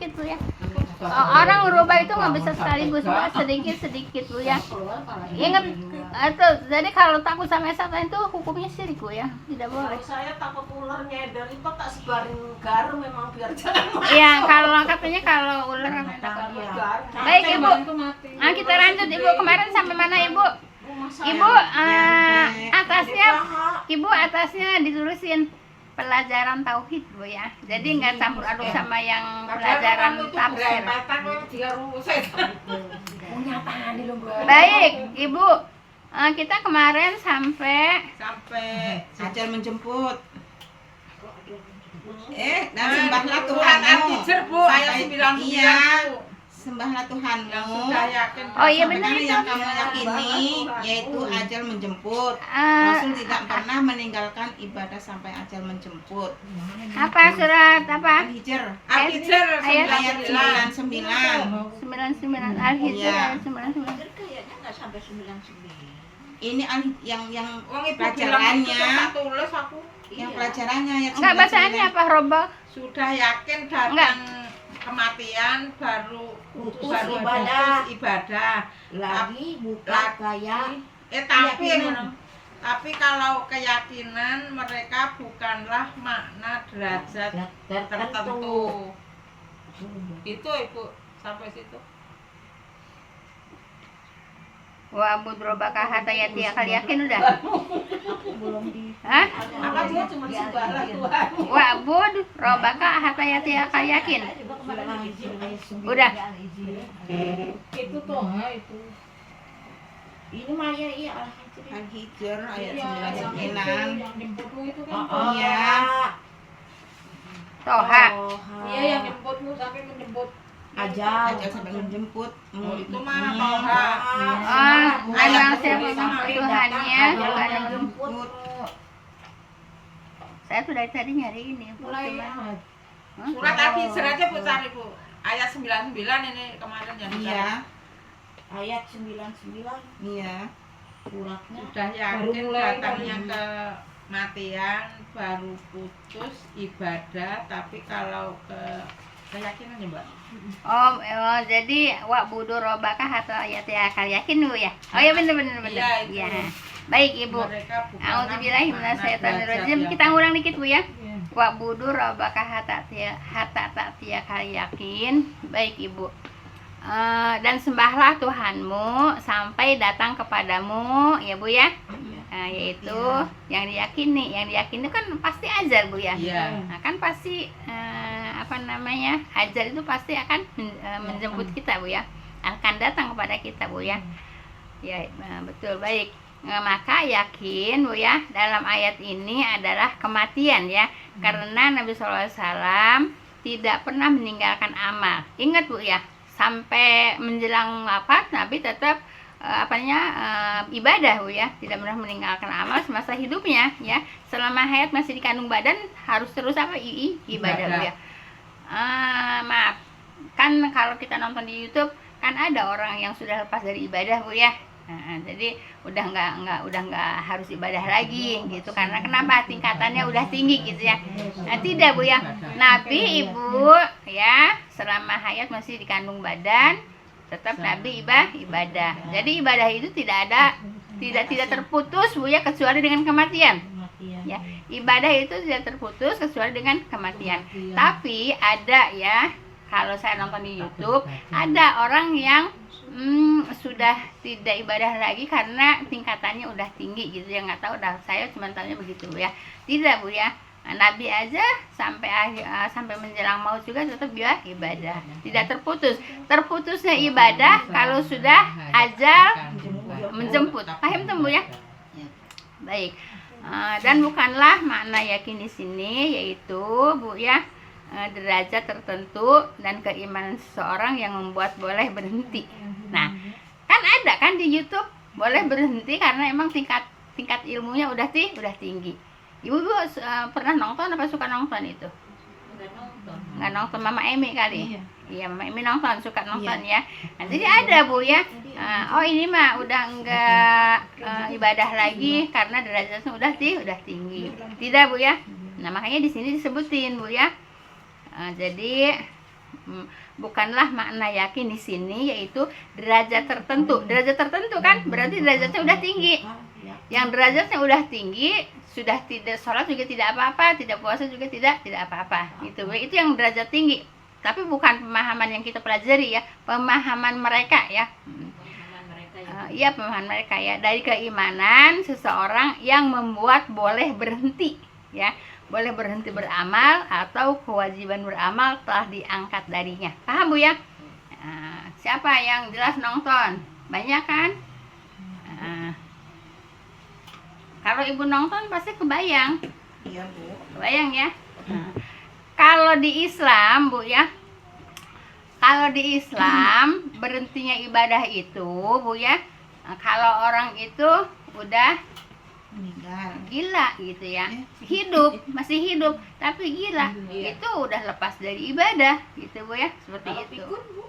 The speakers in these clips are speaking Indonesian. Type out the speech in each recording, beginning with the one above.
sedikit Bu ya. Orang rubah itu nggak bisa sekaligus, Bu, sedikit Bu ya. Ingat itu, jadi kalau takut sama setan itu hukumnya syirik Bu ya, tidak boleh. Kalau saya takut ular nyeder itu tak sebarin garam memang biar jangan masuk. Iya, kalau katanya kalau ular. Baik Ibu, kita lanjut Ibu, kemarin sampai mana Ibu? Ibu atasnya ditulisin pelajaran tauhid Bu ya. Jadi nggak campur aduk sama yang pelajaran tafsir. Baik Ibu, kita kemarin sampai ajal menjemput. Dan sembahlah Tuhanmu. Saya 99. Iya. Sembahlah Tuhanmu. Oh iya benar itu. Yang kamu yakini yaitu ajal menjemput. Rasul tidak pernah meninggalkan ibadah sampai ajal menjemput. Apa surat apa? Al-Hijr. Ayat 99. 99 Al-Hijr ayat 99. Kayaknya nggak sampai 99. Ini yang pelajarannya. Yang pelajarannya ayat 99. Enggak bacaannya apa Robak? Sudah yakin datang kematian baru ibadah Lagi bukan kayak tapi kalau keyakinan mereka bukanlah makna derajat tertentu. Itu Ibu sampai situ. Wa'bud rabbaka hatta ya'tiyakal yakin udah. Hah? apa dia cuma sembahlah Tuhan. Wa'bud rabbaka hatta ya'tiyakal yakin. Udah. Itu tuh, itu. Ini Maya iya Al-Hijr ayat Yang 99. jemputmu itu kan. Iya. Toha. Iya yang jemputmu sampai menjemput. Ajal Ajal sampai menjemput. Itu mah Toha. Anak siapa Tuhannya bukan menjemput. Saya tuh dari tadi nyari ini. Mulai Cuman, surat Al-Hijr aja Bu cari Bu. Ayat 99 ini kemarin yang Iya. ayat 99 Iya. suratnya sudah yakin datangnya kematian baru putus ibadah, tapi kalau keyakinan ya Mbak. Oh, jadi wa'budu rabbaka hatta ya'tiyakal yakin Bu ya. Oh ya benar. Iya, itu. Iya. Baik Ibu. Mereka bukanlah A'udzubillahi makna minasyaitonirrajim. derajat Kita ngulang dikit Bu ya. Iya. Wa'budu rabbaka hatta ta'tiyakal yakin. Baik Ibu. Dan sembahlah Tuhanmu sampai datang kepadamu ya Bu ya. Yaitu yang diyakini kan pasti ajal Bu ya. Iya. Nah, kan pasti ajal itu pasti akan menjemput kita Bu ya, akan datang kepada kita Bu ya. Ya betul, baik. Maka yakin Bu ya, dalam ayat ini adalah kematian ya, karena Nabi SAW tidak pernah meninggalkan amal. Ingat Bu ya, sampai menjelang wafat Nabi tetap ibadah Bu ya, tidak pernah meninggalkan amal semasa hidupnya ya. Selama hayat masih di kandung badan harus terus ibadah Bu ya. Maaf, kan kalau kita nonton di YouTube kan ada orang yang sudah lepas dari ibadah Bu ya. Jadi udah nggak harus ibadah lagi gitu, karena kenapa, tingkatannya udah tinggi gitu ya. Tidak Bu ya, Nabi Ibu ya selama hayat masih di kandung badan tetap Nabi ibadah. Jadi ibadah itu tidak terputus Bu ya, kecuali dengan kematian. Ya, ibadah itu tidak terputus kecuali dengan kematian. Tapi ada ya, kalau saya nonton di YouTube, ada orang yang sudah tidak ibadah lagi karena tingkatannya udah tinggi gitu ya, nggak tahu dah, saya cuma tahunya begitu Bu ya. Tidak Bu ya, Nabi aja sampai menjelang maut juga tetap dia ibadah, tidak terputus. Terputusnya ibadah kalau sudah ajal menjemput. Paham tuh Bu ya? Baik. Dan bukanlah makna yakin di sini yaitu Bu ya, derajat tertentu dan keimanan seseorang yang membuat boleh berhenti. Nah, kan ada kan di YouTube boleh berhenti karena emang tingkat ilmunya udah tinggi. Ibu pernah nonton apa suka nonton itu? Nggak nonton. Mama Emi kali. Iya, Mama Emi suka nonton ya. Nah, jadi ada Bu ya. Oh ini mah udah enggak ibadah lagi karena derajatnya udah tinggi. Tidak Bu ya. Nah makanya di sini disebutin Bu ya. Jadi Bukanlah makna yakin di sini, yaitu derajat tertentu. Derajat tertentu kan berarti derajatnya udah tinggi. Yang derajatnya udah tinggi, sudah tidak sholat juga tidak apa-apa, tidak puasa juga tidak apa-apa. Itu yang derajat tinggi. Tapi bukan pemahaman yang kita pelajari ya, pemahaman mereka ya. Iya, pemahaman mereka ya. Dari keimanan seseorang yang membuat boleh berhenti ya. Boleh berhenti beramal atau kewajiban beramal telah diangkat darinya. Paham Bu ya? Nah, siapa yang jelas nonton? Banyak kan? Nah, kalau Ibu nonton pasti kebayang. Iya Bu. Kebayang ya? Nah, kalau di Islam Bu ya, kalau di Islam berhentinya ibadah itu Bu ya, kalau orang itu udah Meninggal. gila gitu ya, hidup masih hidup tapi gila, itu udah lepas dari ibadah gitu Bu ya, seperti Kalau itu. pikun, Bu?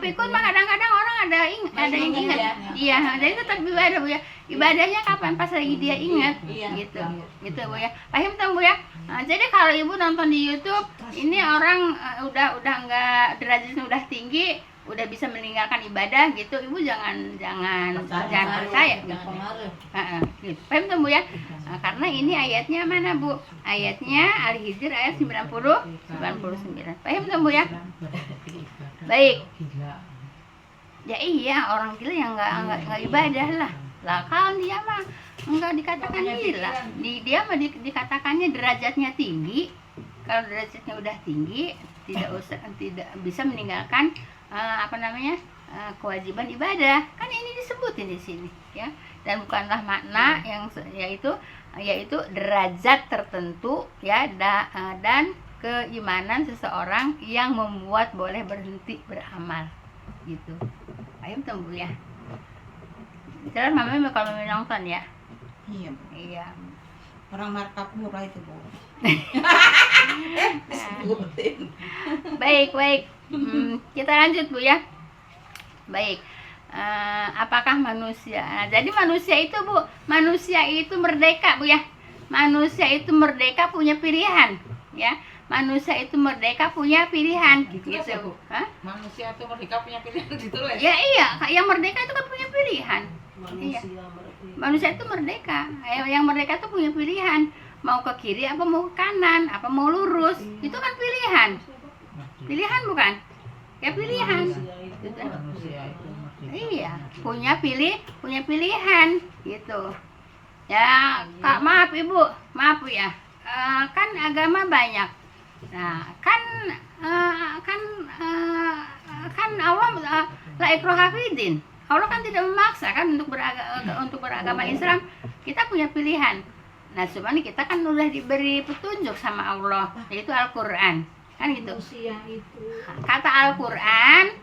Pikun mah kadang-kadang orang ada yang ingat, iya, jadi tetap ibadah Bu ya. Ibadahnya kapan? Pas lagi dia ingat, gitu Bu ya. Paham tuh Bu ya? Jadi kalau Ibu nonton di YouTube, ini orang udah nggak, derajatnya udah tinggi, udah bisa meninggalkan ibadah gitu, Ibu jangan percaya gitu. Gitu. Paham tuh Bu ya? Karena ini ayatnya mana Bu? Ayatnya Al-Hijr ayat 99. Paham tuh Bu ya? Baik. Ya iya, orang gila yang nggak ibadah lah. Lah kalau dia mah enggak dikatakan gila. Dia mah dikatakannya derajatnya tinggi. Kalau derajatnya udah tinggi, tidak bisa meninggalkan kewajiban ibadah. Kan ini disebutin di sini ya. Dan bukanlah makna yang yaitu derajat tertentu ya, dan keimanan seseorang yang membuat boleh berhenti beramal gitu. Ayo tunggu ya. Jalan Mami kalau nonton ya. Iya Bu. Iya. Orang markup murah itu Bu. Baik. Kita lanjut Bu ya. Baik. Apakah manusia? Nah, jadi manusia itu Bu, manusia itu merdeka Bu ya. Manusia itu merdeka punya pilihan ya. Manusia itu merdeka punya pilihan gitu Bu. Hah? Manusia itu merdeka punya pilihan ditulis. Ya iya, yang merdeka itu kan punya pilihan. Iya. Manusia itu merdeka. Yang merdeka itu punya pilihan, mau ke kiri apa mau ke kanan, apa mau lurus. Itu kan pilihan. Pilihan bukan? Ya pilihan. Gitu. Manusia itu merdeka. Iya, punya pilihan gitu. Ya, Kak, maaf Ibu, maaf Bu ya. Kan agama banyak. Nah, kan Allah la ikraha fiddin. Allah kan tidak memaksa kan untuk beragama Islam. Kita punya pilihan. Nah, cuman kita kan udah diberi petunjuk sama Allah, yaitu Al-Qur'an. Kan gitu. Kata Al-Qur'an,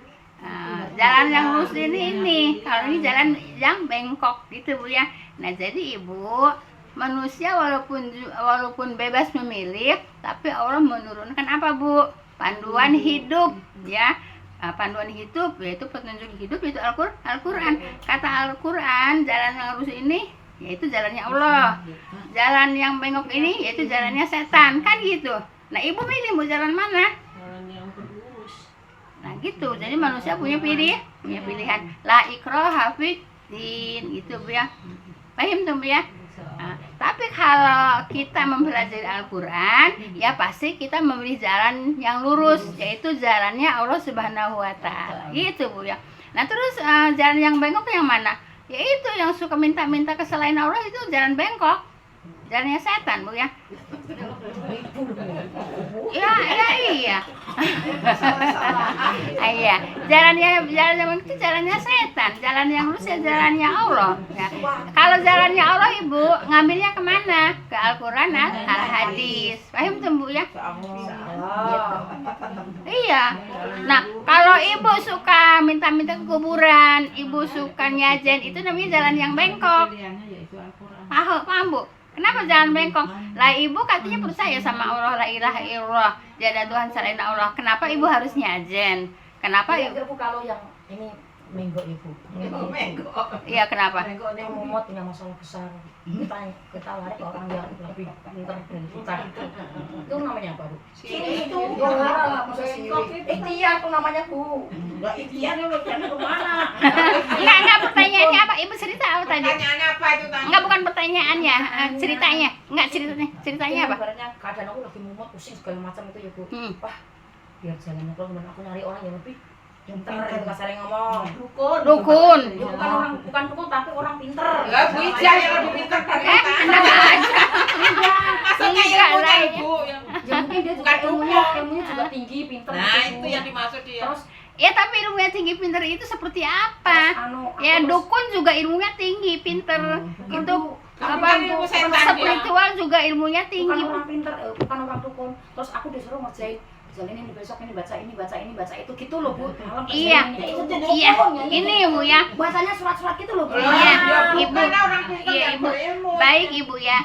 jalan yang lurus ini. Kalau ini jalan yang bengkok gitu Bu ya. Nah, jadi Ibu, manusia walaupun bebas memilih, tapi Allah menurunkan apa Bu? Panduan hidup ya. Panduan hidup yaitu petunjuk hidup, itu Al-Qur'an. Kata Al-Qur'an, jalan yang lurus ini yaitu jalannya Allah. Jalan yang bengkok ini yaitu jalannya setan, kan gitu. Nah, Ibu milih mau jalan mana? Jalan yang berurus. Nah, gitu. Jadi manusia punya pilihan. La ikraha fiddin gitu Bu ya. Paham tuh Bu ya? Nah, tapi kalau kita mempelajari Al-Qur'an, ya pasti kita memilih jalan yang lurus, yaitu jalannya Allah Subhanahu wa taala. Gitu Bu ya. Nah, terus jalan yang bengkok yang mana? Yaitu yang suka minta-minta ke selain Allah, itu jalan bengkok. Jalannya setan Bu ya. Iya. Iya. Jalannya itu jalannya setan, jalan yang lurus ya jalannya Allah. Ya. Kalau jalannya Allah Ibu ngambilnya kemana? Ke Al-Qur'an, Al-Hadis. Paham tuh Bu ya? Gitu. Iya. Nah, kalau Ibu suka minta-minta ke kuburan, Ibu suka nyajen, itu namanya jalan yang bengkok. Paham Bu? Kenapa jalan bengkok? Lah Ibu katanya percaya sama Allah, la ilaha illallah, tiada Tuhan selain Allah. Kenapa Ibu harus nyajen? Kenapa Ibu? Ibu kalau yang ini minggu Ibu. Menggo. Iya, kenapa? Menggo Yang mumet punya masalah besar. Kita lari ke orang yang lebih pintar dari kita. Itu namanya apa Bu? Sini itu. Orang masa sirik. Ikhtiar tuh namanya Bu. Enggak ikhtiar lu jangan kemana. Enggak, pertanyaannya apa? Ibu cerita apa tadi? Pertanyaannya apa itu tadi? Enggak, bukan pertanyaannya, ceritanya. Enggak, ceritanya apa? Ibaratnya keadaan aku lagi mumet, pusing segala macam itu ya Bu. Wah, biar jalannya kalau kemudian aku nyari orang yang lebih pinter, itu kasarnya ngomong. Dukun. Ya, bukan dukun tapi orang pinter. Lah Bu Ija yang lebih pintar dari kita. Enak aja. Maksudnya Enggak ilmunya lah, Ibu yang Ya mungkin dia juga Bukan ilmunya juga tinggi, pinter. Nah, gitu. itu yang dimaksud dia. Terus Ya, tapi ilmunya tinggi pinter itu seperti apa? Ya, dukun juga ilmunya tinggi pinter. Itu Tapi apa? kan ilmu setan dia. Spiritual juga ilmunya bukan tinggi. orang pinter, bukan orang dukun. Terus aku disuruh ngerjain jalan ini besok ini baca itu gitu loh Bu. Malam Iya. kerjain ini. Itu jadi Iya, dukun, ya, ini Bu ya. Bacanya surat-surat gitu loh Bu. Iya, Ya, Ibu. bukan orang pintar Iya, yang Ibu. berilmu. Baik Ibu ya.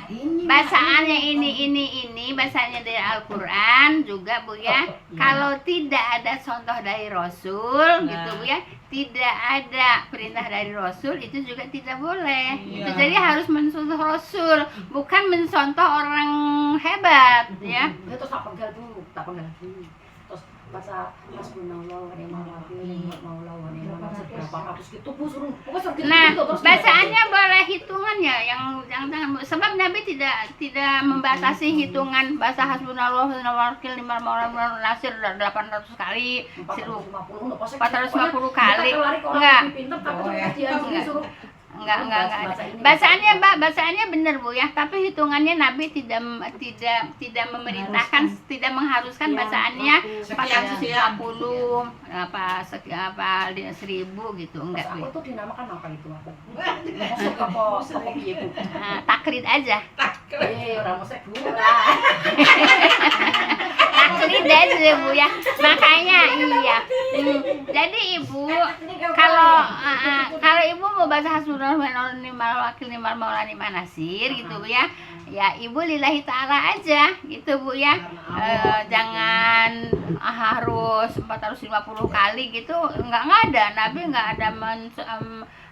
Bacaannya ini bacaannya dari Al-Qur'an juga Bu ya. Kalau tidak ada contoh dari Rasul gitu Bu ya. Tidak ada perintah dari Rasul itu juga tidak boleh. Itu jadi harus mencontoh Rasul, bukan mencontoh orang hebat ya. Ya, terus tak pegel dulu. Terus baca hasbunallah wa ni'mal wakil, maula wa ni'mal nasir, berapa ratus gitu Bu, suruh pokoknya suruh gitu Nah, terus bacaannya boleh hitungannya yang jangan sebab Nabi tidak membatasi hitungan bahasa hasbunallah wa ni'mal wakil, ni'mal maula wa ni'mal nasir 800 kali, 450 kali. Enggak. Enggak. Bacaannya benar Bu ya, tapi hitungannya Nabi tidak memerintahkan, tidak mengharuskan bacaannya 450 apa 1000 gitu, enggak Bu. Aku tuh dinamakan apa itu aku? Masuk apa piye Bu? Takrid aja. Ora mosek Bu. Takrid aja Bu ya. Makanya iya. Jadi Ibu kalau Ibu mau baca hasbunallah wa ni'mal wakil, ni'mal maula ni'man nasir gitu Bu ya. Ya Ibu lillahi ta'ala aja gitu Bu ya. Jangan harus 450 kali gitu. Enggak ada. Nabi enggak ada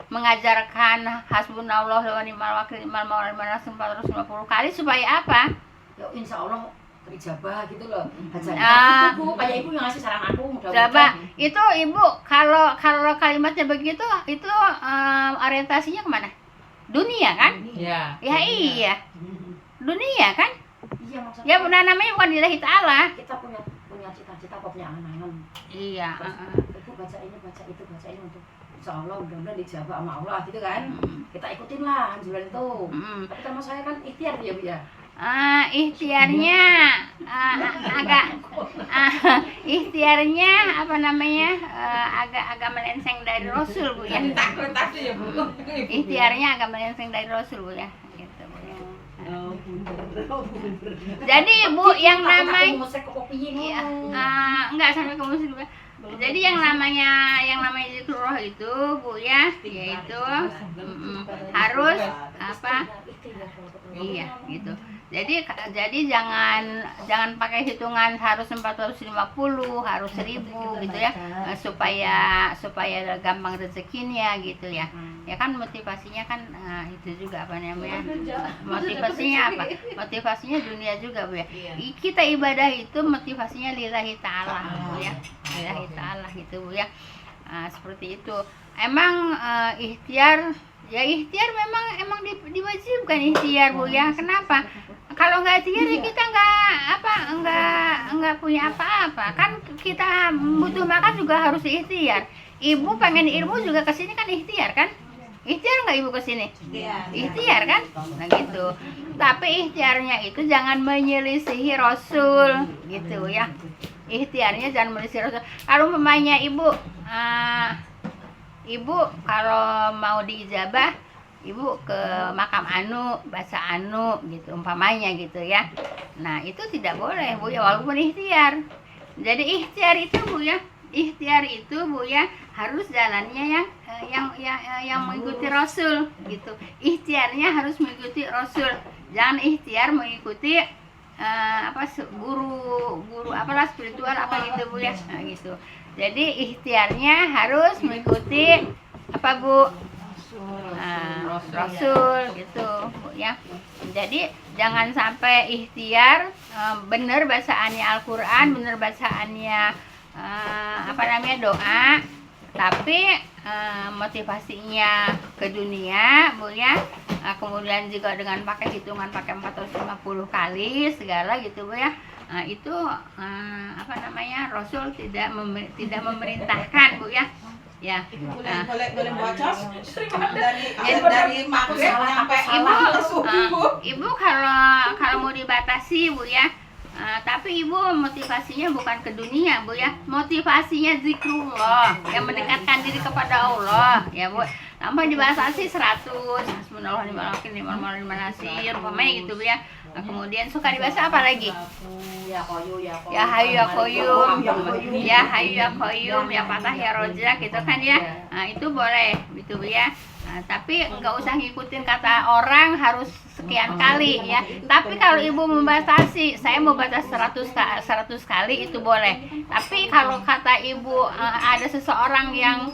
mengajarkan hasbunallah wa ni'mal wakil, ni'mal maula ni'man nasir 450 kali supaya apa? Ya insya Allah terijabah gitu loh. Hajatnya itu Bu, kayak Ibu yang ngasih saran aku mudah-mudahan. Coba itu Ibu kalau kalimatnya begitu itu orientasinya kemana? Dunia kan? Iya. Ya iya. Dunia kan? Iya maksudnya. Ya benar namanya bukan lillahi ta'ala. Kita punya cita-cita apa punya angan-angan. Iya. Ibu baca ini untuk insya Allah mudah-mudahan dijabah sama Allah gitu kan. Kita ikutin lah anjuran itu. Tapi sama saya kan ikhtiar ya Bu ya. Ikhtiarnya ikhtiarnya apa namanya agak melenceng dari Rasul Bu ya. Takut tadi ya Bu. Ikhtiarnya agak melenceng dari Rasul Bu ya. Gitu Bu ya. Jadi Bu yang namanya ya, enggak sampai ke musik Bu. Jadi yang namanya zikrullah itu Bu ya, yaitu harus apa? Iya gitu. Jadi jangan pakai hitungan harus 450, harus 1000 gitu ya, supaya gampang rezekinya gitu ya. Ya kan motivasinya kan itu juga apa namanya? Motivasinya apa? Motivasinya dunia juga Bu ya. Kita ibadah itu motivasinya lillahi ta'ala Bu ya. Lillahi ta'ala gitu Bu ya. Seperti itu. Emang ikhtiar memang diwajibkan ikhtiar Bu ya. Kenapa? Kalau nggak ikhtiar ya kita nggak punya apa-apa. Kan kita butuh makan juga harus ikhtiar. Ibu pengen ilmu juga kesini kan ikhtiar kan? Ikhtiar nggak Ibu kesini? Ikhtiar kan? Nah gitu. Tapi ikhtiarnya itu jangan menyelisihi Rasul gitu ya. Ikhtiarnya jangan menyelisihi Rasul. Kalau umpamanya Ibu kalau mau diijabah, Ibu ke makam anu, baca anu gitu umpamanya gitu ya. Nah, itu tidak boleh Bu ya, walaupun ikhtiar. Jadi ikhtiar itu Bu ya, harus jalannya yang mengikuti Rasul gitu. Ikhtiarnya harus mengikuti Rasul. Jangan ikhtiar mengikuti guru apalah spiritual apa gitu Bu ya. Nah, gitu. Jadi ikhtiarnya harus mengikuti apa Bu? Rasul gitu. ya. Jadi jangan sampai ikhtiar bener bacaannya Al-Qur'an, bener bacaannya doa, tapi motivasinya ke dunia, Bu ya. Kemudian juga dengan pakai hitungan pakai 450 kali segala gitu, Bu ya. Itu Rasul tidak memerintahkan, Bu ya. Ya. Boleh bocor dari maghrib sampai Ibu kalau mau dibatasi, Bu ya. Tapi ibu motivasinya bukan ke dunia, Bu ya. Motivasinya zikrullah, yang mendekatkan diri kepada Allah, ya Bu. Tambah dibatasi 100, bismillahirrahmanirrahim, umpamanya gitu, Bu ya. Kemudian suka dibaca apa lagi? Ya Qayyum, Ya Hayyu ya Qayyum, ya Hayyu ya Qayyum, ya Fatah ya Razzaq gitu kan ya. Itu boleh gitu, Bu ya. Tapi nggak usah ngikutin kata orang harus sekian kali ya. Tapi kalau ibu membatasi, saya mau baca 100 kali itu boleh. Tapi kalau kata ibu ada seseorang yang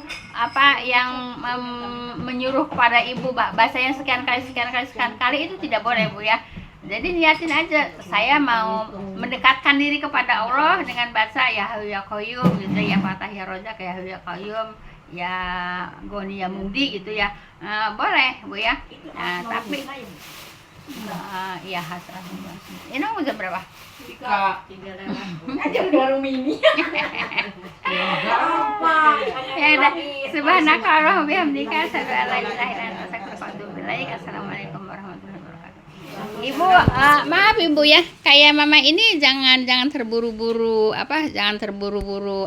menyuruh kepada ibu bacanya sekian kali itu tidak boleh, Bu ya. Jadi niatin aja, saya mau mendekatkan diri kepada Allah dengan baca ya Hayyu ya Qayyum gitu, ya Fatah ya Razzaq, ya Hayyu ya Qayyum, ya Ghani ya Mudi gitu ya. Boleh, Bu ya. Tapi ya hasrah. Ini udah berapa? 3. aja garu mini. Ya udah. Subhanakallahumma wa bihamdika asyhadu an la ilaha illa anta astaghfiruka wa atubu ilaik. Assalamualaikum warahmatullahi wabarakatuh. Ibu, maaf Ibu ya, kayak Mama ini jangan terburu-buru jangan terburu-buru